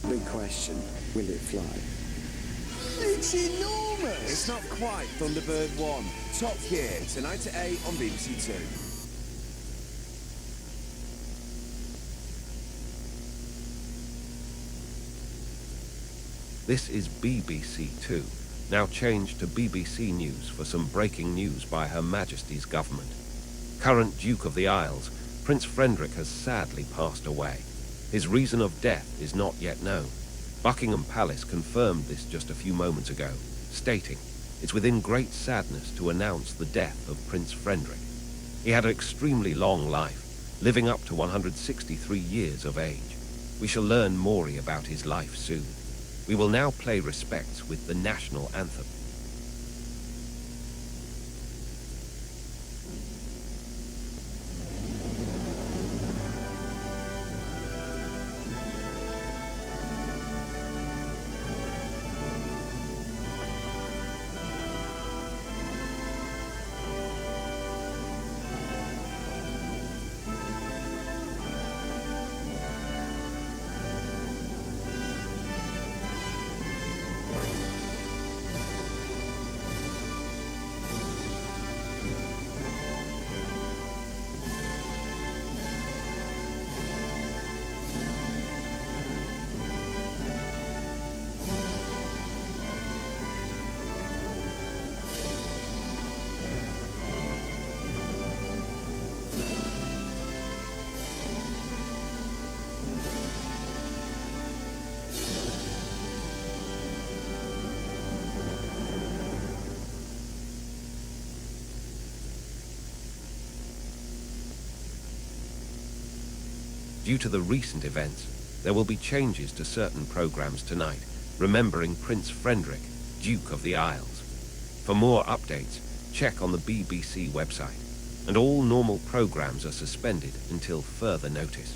Big question, will it fly? It's enormous! It's not quite Thunderbird 1. Top Gear, tonight at 8 on BBC Two. This is BBC Two, now changed to BBC News for some breaking news by Her Majesty's government. Current Duke of the Isles, Prince Frederick, has sadly passed away. His reason of death is not yet known. Buckingham Palace confirmed this just a few moments ago, stating, "It's within great sadness to announce the death of Prince Frederick. He had an extremely long life, living up to 163 years of age. We shall learn more about his life soon. We will now pay respects with the national anthem." Due to the recent events, there will be changes to certain programs tonight, remembering Prince Frederick, Duke of the Isles. For more updates, check on the BBC website, and all normal programs are suspended until further notice.